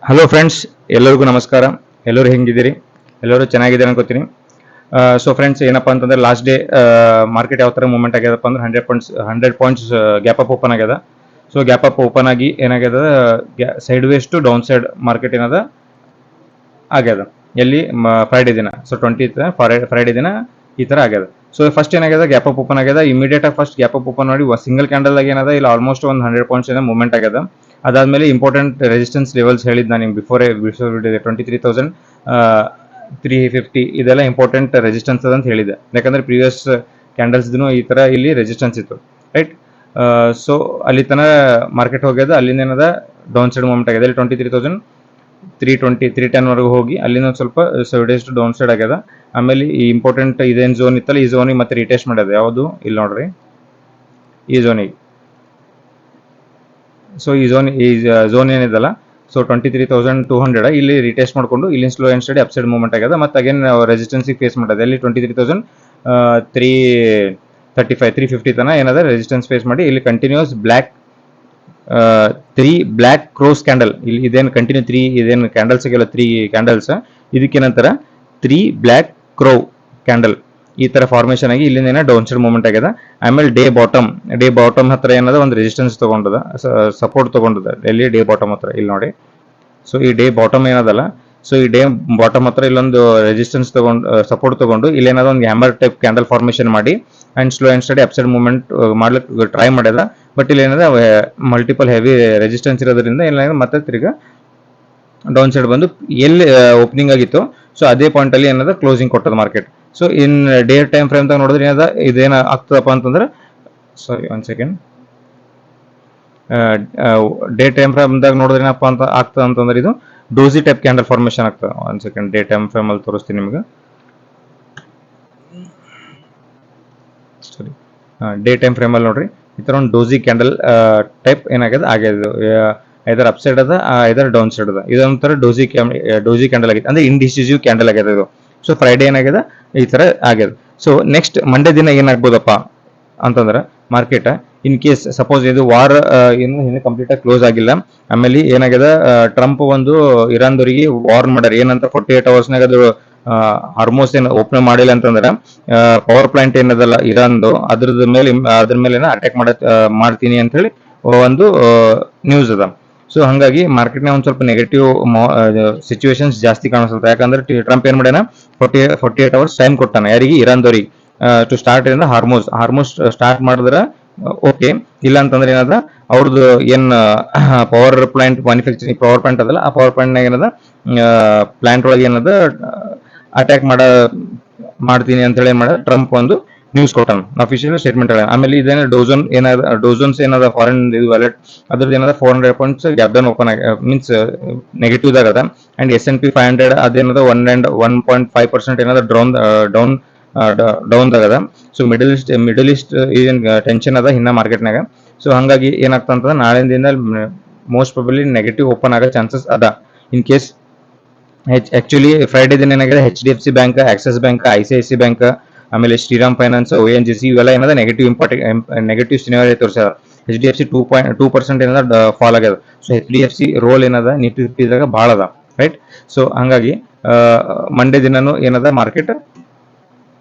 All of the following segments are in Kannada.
ಹಲೋ ಫ್ರೆಂಡ್ಸ್, ಎಲ್ಲರಿಗೂ ನಮಸ್ಕಾರ. ಎಲ್ಲರೂ ಹೆಂಗಿದ್ದೀರಿ? ಎಲ್ಲರೂ ಚೆನ್ನಾಗಿದ್ದೀರಿ ಅನ್ಕೋತೀನಿ. ಸೊ ಫ್ರೆಂಡ್ಸ್, ಏನಪ್ಪ ಅಂತಂದ್ರೆ ಲಾಸ್ಟ್ ಡೇ ಮಾರ್ಕೆಟ್ ಯಾವ ಥರ ಮೂವ್ಮೆಂಟ್ ಆಗ್ಯದಪ್ಪ ಅಂದ್ರೆ 100 ಪಾಯಿಂಟ್ಸ್ ಗ್ಯಾಪ್ ಅಪ್ ಓಪನ್ ಆಗ್ಯದ. ಸೊ ಗ್ಯಾಪ್ ಅಪ್ ಓಪನ್ ಆಗಿ ಏನಾಗ್ಯದ, sideways to downside market ಏನದ ಆಗ್ಯದ. ಎಲ್ಲಿ ಫ್ರೈಡೆ ದಿನ, ಸೊ 20th ಫ್ರೈಡೆ ದಿನ ಈ ಥರ ಆಗ್ಯದ. ಸೊ ಫಸ್ಟ್ ಏನಾಗ್ಯದ, ಗ್ಯಾಪ್ ಅಪ್ ಓಪನ್ ಆಗ್ಯದ. ಇಮಿಡಿಯೇಟ್ ಆಗಿ ಫಸ್ಟ್ ಗ್ಯಾಪ್ ಅಪ್ ಓಪನ್ ಮಾಡಿ ಸಿಂಗಲ್ ಕ್ಯಾಂಡಲ್ ಆಗಿ ಏನದ ಇಲ್ಲಿ ಆಲ್ಮೋಸ್ಟ್ ಒಂದು 100 ಪಾಯಿಂಟ್ಸ್ ಏನೋ ಮೂವ್ಮೆಂಟ್ ಆಗ್ಯದ. ಅದಾದ್ಮೇಲೆ ಇಂಪಾರ್ಟೆಂಟ್ ರೆಸಿಸ್ಟೆನ್ಸ್ ಲೆವೆಲ್ಸ್ ಹೇಳಿದ್ ನಾನು ನಿಮ್ಗೆ ಬಿಫೋರ್ 23,350 ಇದೆಲ್ಲ ಇಂಪಾರ್ಟೆಂಟ್ ರೆಸಿಸ್ಟೆನ್ಸ್ ಅದ ಅಂತ ಹೇಳಿದೆ. ಯಾಕಂದ್ರೆ ಪ್ರೀವಿಯಸ್ ಕ್ಯಾಂಡಲ್ಸ್ ಈ ತರ ಇಲ್ಲಿ ರೆಸಿಸ್ಟೆನ್ಸ್ ಇತ್ತು, ರೈಟ್. ಸೊ ಅಲ್ಲಿ ತನ ಮಾರ್ಕೆಟ್ ಹೋಗ್ಯದ. ಅಲ್ಲಿಂದ ಏನದ ಡೌನ್ ಸೈಡ್ ಮೂವ್ಮೆಂಟ್ ಆಗಿದೆ. ಇಲ್ಲಿ 23,310 ವರೆಗೂ ಹೋಗಿ ಅಲ್ಲಿಂದ ಸ್ವಲ್ಪ ಸೈಡ್ ಡೌನ್ ಸೈಡ್ ಆಗ್ಯದ. ಆಮೇಲೆ ಈ ಇಂಪಾರ್ಟೆಂಟ್ ಇದೇನು ಝೋನ್ ಇತ್ತಲ್ಲ, ಈ ಝೋನಿಗೆ ಮತ್ತೆ ರಿಟೆಸ್ಟ್ ಮಾಡ್ಯದ. ಯಾವುದು ಇಲ್ಲಿ ನೋಡ್ರಿ, ಈ ಝೋನಿಗೆ. ಸೊ ಈ ಝೋನ್ ಏನಿದಲ್ಲ, ಸೊ 23,200 ಇಲ್ಲಿ ರಿಟೆಸ್ಟ್ ಮಾಡ್ಕೊಂಡು ಇಲ್ಲಿ slow and study upside movement ಆಗ್ಯದ. ಮತ್ತೆ ಅಗೇನ್ ರೆಸಿಸ್ಟೆನ್ಸ್ ಫೇಸ್ ಮಾಡೋದು. ಇಲ್ಲಿ 23,350 ತನ ಏನದ ರೆಸಿಸ್ಟೆನ್ಸ್ ಫೇಸ್ ಮಾಡಿ ಇಲ್ಲಿ continuous black 3 black crows candle. ಇಲ್ಲಿ ಇದೇನು ಕಂಟಿನ್ಯೂ 3 ಇದೇನು ಕ್ಯಾಂಡಲ್ಸ್ ಆಗಿಲ್ಲ, 3 ಕ್ಯಾಂಡಲ್ಸ್, ಇದಕ್ಕೇನಂತಾರ 3 ಬ್ಲ್ಯಾಕ್ ಕ್ರೋ ಕ್ಯಾಂಡಲ್. ಈ ತರ ಫಾರ್ಮೇಶನ್ ಆಗಿ ಇಲ್ಲಿಂದ ಡೌನ್ ಸೈಡ್ ಮೂವ್ಮೆಂಟ್ ಆಗ್ಯದ. ಆಮೇಲೆ ಡೇ ಬಾಟಮ್ ಹತ್ರ ಏನದ ಒಂದು ರೆಸಿಸ್ಟೆನ್ಸ್ ತಗೊಂಡದ, ಸಪೋರ್ಟ್ ತಗೊಂಡದ. ಎಲ್ಲಿ ಡೇ ಬಾಟಮ್ ಹತ್ರ ಇಲ್ಲಿ ನೋಡಿ. ಸೊ ಈ ಡೇ ಬಾಟಮ್ ಏನದಲ್ಲ, ಸೊ ಈ ಡೇ ಬಾಟಮ್ ಹತ್ರ ಇಲ್ಲೊಂದು ರೆಸಿಸ್ಟೆನ್ಸ್ ತಗೊಂಡು ಸಪೋರ್ಟ್ ತಗೊಂಡು ಇಲ್ಲೇನಾದ ಒಂದು ಹ್ಯಾಮರ್ ಟೈಪ್ ಕ್ಯಾಂಡಲ್ ಫಾರ್ಮೇಶನ್ ಮಾಡಿ and slow and study upside movement ಮಾಡ್ಲಿಕ್ಕೆ ಟ್ರೈ ಮಾಡ್ಯದ. ಬಟ್ ಇಲ್ಲಿ ಏನದ ಮಲ್ಟಿಪಲ್ ಹೆವಿ ರೆಸಿಸ್ಟೆನ್ಸ್ ಇರೋದ್ರಿಂದ ಏನಾಗಿದೆ ಮತ್ತೆ ತಿರ್ಗಾ ಡೌನ್ ಸೈಡ್ ಬಂದು ಎಲ್ಲಿ ಓಪನಿಂಗ್ ಆಗಿತ್ತು, ಸೊ ಅದೇ ಪಾಯಿಂಟ್ ಅಲ್ಲಿ ಏನದ ಕ್ಲೋಸಿಂಗ್ ಕೊಟ್ಟದ market. So in day time frame ದಾಗ ನೋಡಿದ್ರೆ ಏನದ ಇದೇನ ಆಗ್ತದಪ್ಪ ಅಂತಂದ್ರೆ, sorry one second, day time frame ದಾಗ ನೋಡಿದ್ರೆ ಏನಪ್ಪ ಅಂತ ಆಗ್ತದ ಅಂತಂದ್ರೆ ಇದು ಡೋಸಿ ಟೈಪ್ ಕ್ಯಾಂಡಲ್ ಫಾರ್ಮೇಶನ್ ಆಗ್ತದೆ. One second, day time frame ಅಲ್ಲಿ ತೋರಿಸ್ತೀನಿ ನಿಮ್ಗೆ. ಸಾರಿ, ಡೇ ಟೈಮ್ ಫ್ರೇಮ್ ಅಲ್ಲಿ ನೋಡ್ರಿ, ಈ ತರ ಒಂದು ಡೋಸಿ ಕ್ಯಾಂಡಲ್ ಟೈಪ್ ಏನಾಗ್ಯದ ಆಗ್ಯದ. ಐದರ್ ಅಪ್ ಸೈಡ್ ಅದ, ಐದರ್ ಡೌನ್ ಸೈಡ್ ಅದ. ಇದೊಂಥರ ಡೋಸಿ ಕ್ಯಾಂಡಲ್ ಆಗಿದೆ, ಅಂದ್ರೆ ಇಂಡಿಸಿಸಿವ್ ಕ್ಯಾಂಡಲ್ ಆಗ್ಯದ ಇದು. ಸೊ ಫ್ರೈಡೆ ಏನಾಗ್ಯದ ಈ ತರ ಆಗ್ಯದ. ಸೊ ನೆಕ್ಸ್ಟ್ ಮಂಡೇ ದಿನ ಏನಾಗ್ಬೋದಪ್ಪ ಅಂತಂದ್ರೆ ಮಾರ್ಕೆಟ್ ಇನ್ ಕೇಸ್ ಸಪೋಸ್ ಇದು ವಾರ್ ಏನು ಕಂಪ್ಲೀಟ್ ಆಗಿ ಕ್ಲೋಸ್ ಆಗಿಲ್ಲ. ಆಮೇಲೆ ಏನಾಗ್ಯದ, ಟ್ರಂಪ್ ಒಂದು ಇರಾನ್ದವರಿಗೆ ವಾರ್ನ್ ಮಾಡ್ಯಾರ. ಏನಂತ 48 ಅವರ್ಸ್ನಾಗ ಅದು ಹಾರ್ಮೋಸ್ ಏನು ಓಪನ್ ಮಾಡಿಲ್ಲ ಅಂತಂದ್ರೆ ಪವರ್ ಪ್ಲಾಂಟ್ ಏನದಲ್ಲ ಇರಾನ್ದು, ಅದ್ರ ಮೇಲೆ ಅಟ್ಯಾಕ್ ಮಾಡ್ತೀನಿ ಅಂತ ಹೇಳಿ ಒಂದು ನ್ಯೂಸ್ ಅದ. ಸೊ ಹಂಗಾಗಿ ಮಾರ್ಕೆಟ್ನ ಒಂದ್ ಸ್ವಲ್ಪ ನೆಗೆಟಿವ್ ಸಿಚುವೇಶನ್ಸ್ ಜಾಸ್ತಿ ಕಾಣಿಸುತ್ತೆ. ಯಾಕಂದ್ರೆ ಟ್ರಂಪ್ ಏನ್ ಮಾಡ್ಯಾನ, 48 ಅವರ್ಸ್ ಟೈಮ್ ಕೊಟ್ಟಾನ ಯಾರಿಗೆ, ಇರಾನ್ದವ್ರಿಗೆ, ಟು ಸ್ಟಾರ್ಟ್ ಏನಂದ್ರೆ ಹಾರ್ಮೋಸ್ ಸ್ಟಾರ್ಟ್ ಮಾಡಿದ್ರೆ ಓಕೆ. ಇಲ್ಲ ಅಂತಂದ್ರೆ ಏನದ ಅವ್ರದ್ದು ಏನ್ power plant manufacturing power plant ಅದಲ್ಲ, ಆ ಪವರ್ ಪ್ಲಾಂಟ್ ನಾಗ ಏನದ ಪ್ಲಾಂಟ್ ಒಳಗೆ ಏನದ ಅಟ್ಯಾಕ್ ಮಾಡ್ತೀನಿ ಅಂತ ಹೇಳಿ ಏನ್ ಮಾಡ ಟ್ರಂಪ್ ಒಂದು ನ್ಯೂಸ್ ಕೊಟ್ಟಾನ, ಅಫಿಷಿಯಲ್ ಸ್ಟೇಟ್ಮೆಂಟ್ ಹೇಳ. ಆಮೇಲೆ ಇದೇನ ಡೋಜನ್ಸ್ ಏನದ ಫಾರಿನ್ ವ್ಯಾಲೆಟ್ ಅದ್ರದ್ದು ಏನದ 400 ಪಾಯಿಂಟ್ಸ್ ಗ್ಯಾಪ್ ಡೌನ್ ಓಪನ್ ಆಗಿ ಮೀನ್ಸ್ ನೆಗೆಟಿವ್ ದಾಗ ಅದ. ಅಂಡ್ S&P 500 ಅದೇನದ 1.5% ಏನದ ಡೌನ್ ದಾಗ ಅದ. ಸೊ ಮಿಡಲ್ ಈಸ್ಟ್ ಏನ್ ಟೆನ್ಷನ್ ಅದ ಇನ್ನ ಮಾರ್ಕೆಟ್ನಾಗ. ಸೊ ಹಂಗಾಗಿ ಏನಾಗ್ತಾ ಅಂತಂದ್ರೆ ನಾಳೆಯಿಂದ ಮೋಸ್ಟ್ ಪ್ರಾಬಬ್ಲಿ ನೆಗೆಟಿವ್ ಓಪನ್ ಆಗೋ ಚಾನ್ಸಸ್ ಅದ. ಇನ್ ಕೇಸ್ ಆಕ್ಚುಲಿ ಫ್ರೈಡೆ ದಿನ ಏನಾಗಿದೆ, HDFC bank, Axis bank, ICIC bank, ಆಮೇಲೆ ಶ್ರೀರಾಮ್ ಫೈನಾನ್ಸ್, ONGC ಇವೆಲ್ಲ ಏನದ ನೆಗೆಟಿವ್ ಸಿನಾರಿಯೋ ತೋರಿಸ್ಯಾರ. HDFC 2% ಏನದ ಫಾಲ್ ಆಗ್ಯದ. ಸೊ HDFC ರೋಲ್ ಏನದ ನಿಫ್ಟಿ 50 ದಾಗ ಭಾಳ ಅದ, ರೈಟ್. ಸೊ ಹಂಗಾಗಿ ಮಂಡೇ ದಿನನೂ ಏನದ ಮಾರ್ಕೆಟ್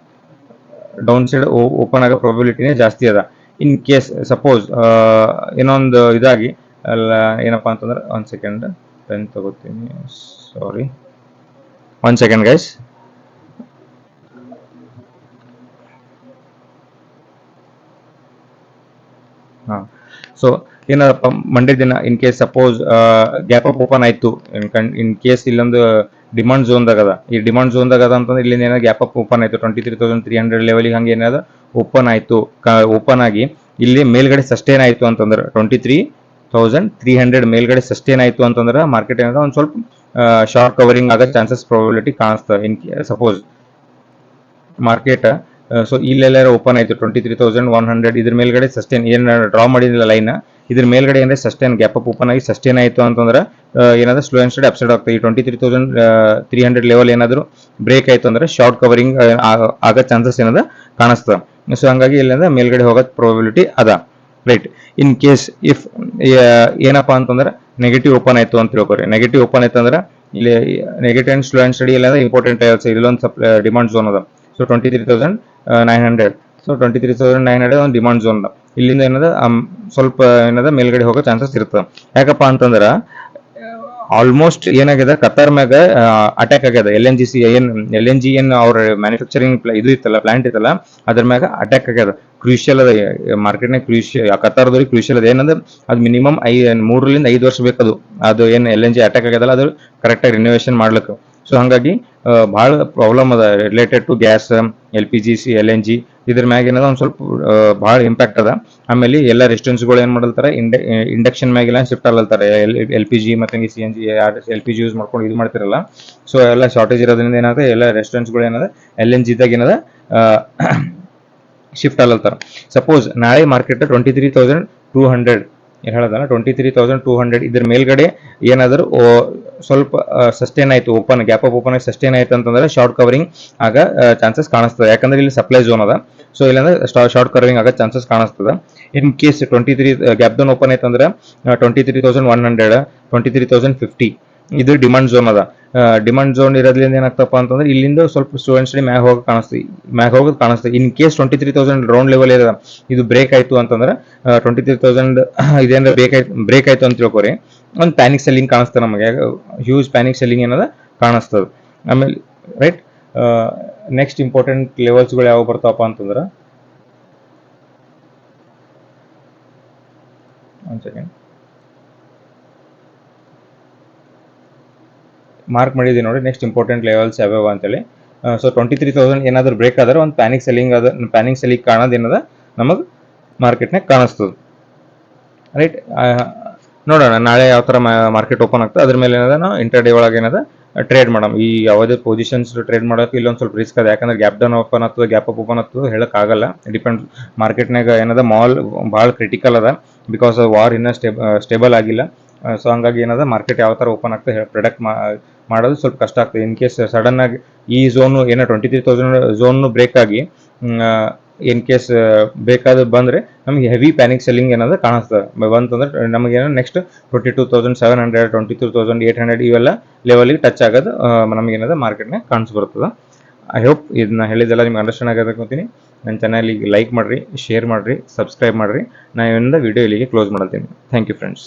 ಡೌನ್ ಸೈಡ್ ಓಪನ್ ಆಗೋ ಪ್ರಾಬಿಲಿಟಿನೇ ಜಾಸ್ತಿ ಅದ. ಇನ್ ಕೇಸ್ ಸಪೋಸ್ ಇನ್ನೊಂದು ಇದಾಗಿ ಅಲ್ಲ ಏನಪ್ಪಾ ಅಂತಂದ್ರೆ, ಒಂದ್ ಸೆಕೆಂಡ್ ಪೆನ್ ತಗೋತೀನಿ, ಸಾರಿ ಒನ್ ಸೆಕೆಂಡ್ ಗೈಸ್. ಸೊ ಏನಪ್ಪ ಮಂಡೇ ದಿನ in case suppose gap up open ಆಯ್ತು, ಇನ್ ಕೇಸ್ ಇಲ್ಲೊಂದು ಡಿಮಾಂಡ್ ಝೋನ್ದಾಗ ಅದ. ಈ ಡಿಮಾಂಡ್ ಝೋನ್ದಾಗ ಅದ ಅಂತಂದ್ರೆ ಇಲ್ಲಿಂದ ಏನಾದ ಗ್ಯಾಪ್ ಅಪ್ ಓಪನ್ ಆಯ್ತು 23,300 ಲೆವೆಲ್ಗೆ, ಹಂಗೆ ಏನಾದ ಓಪನ್ ಆಯ್ತು. ಓಪನ್ ಆಗಿ ಇಲ್ಲಿ ಮೇಲ್ಗಡೆ ಸಸ್ಟೇನ್ ಆಯ್ತು ಅಂತಂದ್ರೆ 23,300 ಮೇಲ್ಗಡೆ ಸಸ್ಟೇನ್ ಆಯ್ತು ಅಂತಂದ್ರೆ ಮಾರ್ಕೆಟ್ ಏನದ ಒಂದ್ ಸ್ವಲ್ಪ ಶಾರ್ಟ್ ಕವರಿಂಗ್ ಆಗೋ ಚಾನ್ಸಸ್ ಪ್ರಾಬಿಲಿಟಿ ಕಾಣಿಸ್ತದೆ. ಇನ್ ಸಪೋಸ್ ಮಾರ್ಕೆಟ್ ಸೊ ಇಲ್ಲೆಲ್ಲ ಓಪನ್ ಆಯ್ತು 23,100 ಇದ್ರ ಮೇಲ್ಗಡೆ ಸಸ್ಟೇನ್ ಏನ್ ಡ್ರಾ ಮಾಡಿದಿಲ್ಲ ಲೈನ್, ಇದ್ರ ಮೇಲ್ಗಡೆ ಏನಾದ್ರೆ ಸಸ್ಟೇನ್ ಗ್ಯಾಪ್ ಅಪ್ ಓಪನ್ ಆಗಿ ಸಸ್ಟೇನ್ ಆಯ್ತು ಅಂತಂದ್ರೆ ಏನಾದ್ರೆ ಸ್ಲೋ ಅಂಡ್ ಸ್ಟಡಿ ಅಪ್ಸೈಡ್ ಆಗ್ತದೆ. ಈ 23,300 ಲೆವೆಲ್ ಏನಾದ್ರು ಬ್ರೇಕ್ ಆಯ್ತು ಅಂದ್ರೆ ಶಾರ್ಟ್ ಕವರಿಂಗ್ ಆಗೋ ಚಾನ್ಸಸ್ ಏನದ ಕಾಣಿಸ್ತದೆ. ಸೊ ಹಂಗಾಗಿ ಇಲ್ಲಿಂದ ಮೇಲ್ಗಡೆ ಹೋಗೋ ಪ್ರಾಬಿಲಿಟಿ ಅದ, ರೈಟ್. ಇನ್ ಕೇಸ್ ಇಫ್ ಏನಪ್ಪಾ ಅಂತಂದ್ರೆ ನೆಗೆಟಿವ್ ಓಪನ್ ಆಯ್ತು ಅಂತ ತಿಳ್ಕೊರಿ. ನೆಗೆಟಿವ್ ಓಪನ್ ಆಯ್ತು ಅಂದ್ರೆ ಇಲ್ಲಿ negative and slow and study ಇಲ್ಲ ಇಂಪಾರ್ಟೆಂಟ್ ಇಲ್ಲೊಂದು ಡಿಮಾಂಡ್ ಝೋನ್ ಅದ. ಸೊ 23,900. ಸೊ 23,900 ಒಂದು ಡಿಮಾಂಡ್ ಝೋನ್ ಅದ. ಇಲ್ಲಿಂದ ಏನದ ಸ್ವಲ್ಪ ಏನದ ಮೇಲ್ಗಡೆ ಹೋಗೋ ಚಾನ್ಸಸ್ ಇರ್ತದೆ. ಯಾಕಪ್ಪ ಅಂತಂದ್ರೆ ಆಲ್ಮೋಸ್ಟ್ ಏನಾಗಿದೆ, ಕತಾರ್ ಮ್ಯಾಗ ಅಟ್ಯಾಕ್ ಆಗ್ಯದ. LNG ಏನ್ ಅವ್ರ ಮ್ಯಾನುಫ್ಯಾಕ್ಚರಿಂಗ್ ಇದು ಇತ್ತಲ್ಲ, ಪ್ಲಾಂಟ್ ಇತ್ತಲ್ಲ, ಅದ್ರ ಮ್ಯಾಗ ಅಟ್ಯಾಕ್ ಆಗ್ಯದ. ಕ್ರೂಷಿಯಲ್ ಅದ ಮಾರ್ಕೆಟ್ನಾಗ, ಕತಾರ್ದವ್ರಿಗೆ ಕ್ರೂಷಿಯಲ್ ಅದ. ಏನಂದ್ರೆ ಅದು ಮಿನಿಮಮ್ 3 ರಿಂದ 5 ವರ್ಷ ಬೇಕದು. ಅದು ಏನು LNG ಅಟ್ಯಾಕ್ ಆಗ್ಯದಲ್ಲ, ಅದು ಕರೆಕ್ಟಾಗಿ ರಿನೋವೇಷನ್ ಮಾಡ್ಲಿಕ್ಕೆ. ಸೊ ಹಂಗಾಗಿ ಭಾಳ ಪ್ರಾಬ್ಲಮ್ ಅದ related to gas, LPG, LNG ಇದ್ರ ಮ್ಯಾಗ ಏನದ ಒಂದು ಸ್ವಲ್ಪ ಭಾಳ ಇಂಪ್ಯಾಕ್ಟ್ ಅದ. ಆಮೇಲೆ ಎಲ್ಲ ರೆಸ್ಟೋರೆಂಟ್ಸ್ಗಳು ಏನು ಮಾಡಲ್ತಾರೆ, ಇಂಡಕ್ಷನ್ ಮ್ಯಾಗೆಲ್ಲ ಶಿಫ್ಟ್ ಆಗಲ್ತಾರೆ. LPG ಮತ್ತು CNG LPG ಯೂಸ್ ಮಾಡ್ಕೊಂಡು ಇದು ಮಾಡ್ತಿರಲ್ಲ. ಸೊ ಎಲ್ಲ ಶಾರ್ಟೇಜ್ ಇರೋದ್ರಿಂದ ಏನಾಗುತ್ತೆ, ಎಲ್ಲ ರೆಸ್ಟೋರೆಂಟ್ಸ್ಗಳು ಏನದ LNG ದಾಗ ಏನದ ಶಿಫ್ಟ್ ಆಗಲ್ತಾರೆ. ಸಪೋಸ್ ನಾಳೆ ಮಾರ್ಕೆಟ್ 23,200 ಹೇಳೋದಲ್ಲ, 23,200 ಇದ್ರ ಮೇಲ್ಗಡೆ ಏನಾದರೂ ಸ್ವಲ್ಪ ಸಸ್ಟೇನ್ ಆಯ್ತು, ಗ್ಯಾಪ್ ಆಫ್ ಓಪನ್ ಆಗಿ ಸಸ್ಟೇನ್ ಆಯ್ತು ಅಂತಂದ್ರೆ ಶಾರ್ಟ್ ಕವರಿಂಗ್ ಆಗ ಚಾನ್ಸಸ್ ಕಾಣಿಸ್ತದೆ. ಯಾಕಂದ್ರೆ ಇಲ್ಲಿ ಸಪ್ಲೈ ಝೋನ್ ಅದ. ಸೊ ಇಲ್ಲಾಂದ್ರೆ ಶಾರ್ಟ್ ಕವರಿಂಗ್ ಆಗ ಚಾನ್ಸಸ್ ಕಾಣಿಸ್ತದೆ. In case 23 gap zone open ಆಯ್ತು ಅಂದ್ರೆ 23,100, 23,050 ಇದು ಡಿಮಾಂಡ್ ಝೋನ್ ಅದ. ಡಿಮಾಂಡ್ ಝೋನ್ ಇರೋದ್ರಿಂದ ಏನಾಗ್ತಪ್ಪ ಅಂತಂದ್ರೆ ಇಲ್ಲಿಂದ ಸ್ವಲ್ಪ ಸ್ಟೂಡೆಂಟ್ಸ್ ಮ್ಯಾಗ ಹೋಗೋದು ಕಾಣಿಸ್ತದೆ. ಇನ್ ಕೇಸ್ 23,000 ರೌಂಡ್ ಲೆವೆಲ್ ಇರೋದ, ಇದು ಬ್ರೇಕ್ ಆಯ್ತು ಅಂತಂದ್ರೆ 23,000 ಇದೇನಾರ ಬ್ರೇಕ್ ಆಯ್ತು ಅಂತ ತಿಳ್ಕೊರಿ, ಒಂದು ಪ್ಯಾನಿಕ್ ಸೆಲ್ಲಿಂಗ್ ಕಾಣಿಸ್ತದೆ ನಮಗೆ. ಹ್ಯೂಜ್ ಪ್ಯಾನಿಕ್ ಸೆಲ್ಲಿಂಗ್ ಏನದ ಕಾಣಿಸ್ತದೆ. ಆಮೇಲೆ ರೈಟ್, ನೆಕ್ಸ್ಟ್ ಇಂಪಾರ್ಟೆಂಟ್ ಲೆವೆಲ್ಸ್ಗಳು ಯಾವ ಬರ್ತಾವಪ್ಪ ಅಂತಂದ್ರೆ, ಒಂದು ಸೆಕೆಂಡ್ ಮಾರ್ಕ್ ಮಾಡಿದೀವಿ ನೋಡಿ. ನೆಕ್ಸ್ಟ್ ಇಂಪಾರ್ಟೆಂಟ್ ಲೆವೆಲ್ಸ್ ಯಾವ್ಯಾವ ಅಂತೇಳಿ. ಸೊ 23,000 ಏನಾದರೂ ಬ್ರೇಕ್ ಆದ್ರೆ ಒಂದು ಪ್ಯಾನಿಕ್ ಸೆಲ್ಲಿಂಗ್ ಕಾಣೋದು ಏನದ ನಮಗೆ ಮಾರ್ಕೆಟ್ನಾಗ ಕಾಣಿಸ್ತದೆ. ರೈಟ್, ನೋಡೋಣ ನಾಳೆ ಯಾವ ಥರ ಮಾರ್ಕೆಟ್ ಓಪನ್ ಆಗ್ತದೆ, ಅದ್ರ ಮೇಲೆ ಏನದ ನಾವು ಇಂಟರ್ಡೇ ಒಳಗೆ ಏನದ ಟ್ರೇಡ್ ಮಾಡೋಣ. ಈ ಯಾವುದೇ ಪೊಸಿಷನ್ಸ್ ಟ್ರೇಡ್ ಮಾಡೋಕೆ ಇಲ್ಲೊಂದು ಸ್ವಲ್ಪ ರಿಸ್ಕ್ ಅದ. ಯಾಕಂದ್ರೆ ಗ್ಯಾಪ್ ಡೌನ್ ಓಪನ್ ಆಗ್ತದೆ, ಗ್ಯಾಪ್ ಅಪ್ ಓಪನ್ ಆಗ್ತದೆ ಹೇಳೋಕ್ಕಾಗಲ್ಲ. ಡಿಪೆಂಡ್, ಮಾರ್ಕೆಟ್ನಾಗ ಏನದ ಭಾಳ ಕ್ರಿಟಿಕಲ್ ಅದ. ಬಿಕಾಸ್ ವಾರ್ ಇನ್ನೂ ಸ್ಟೇಬಲ್ ಆಗಿಲ್ಲ. ಸೊ ಹಂಗಾಗಿ ಏನದ ಮಾರ್ಕೆಟ್ ಯಾವ ಥರ ಓಪನ್ ಆಗ್ತದೆ ಪ್ರೊಡಕ್ಟ್ ಮಾಡೋದು ಸ್ವಲ್ಪ ಕಷ್ಟ ಆಗ್ತದೆ. ಇನ್ ಕೇಸ್ ಸಡನ್ ಆಗಿ ಈ ಝೋನು ಏನೋ 23,000 ಝೋನ್ ಬ್ರೇಕ್ ಆಗಿ ಇನ್ ಕೇಸ್ ಬೇಕಾದ ಬಂದರೆ ನಮಗೆ ಹೆವಿ ಪ್ಯಾನಿಕ್ ಸೆಲ್ಲಿಂಗ್ ಏನಾದ್ರು ಕಾಣಿಸ್ತದೆ. ಬಂತಂದ್ರೆ ನಮಗೇನೋ ನೆಕ್ಸ್ಟ್ 22,700, 22,800 ಇವೆಲ್ಲ ಲೆವೆಲಿಗೆ ಟಚ್ ಆಗೋದು ನಮಗೇನದ ಮಾರ್ಕೆಟ್ನಾಗ ಕಾಣಿಸ್ಬರ್ತದೆ. ಐ ಹೋಪ್ ಇದನ್ನ ಹೇಳಿದೆಲ್ಲ ನಿಮ್ಗೆ ಅಂಡರ್ಸ್ಟ್ಯಾಂಡ್ ಆಗೋದಕ್ಕೋತೀನಿ. ನನ್ನ ಚಾನಲಿಗೆ ಲೈಕ್ ಮಾಡಿರಿ, ಶೇರ್ ಮಾಡಿರಿ, ಸಬ್ಸ್ಕ್ರೈಬ್ ಮಾಡಿರಿ. ನಾನು ವಿಡಿಯೋ ಇಲ್ಲಿಗೆ ಕ್ಲೋಸ್ ಮಾಡ್ತೀನಿ. Thank you friends.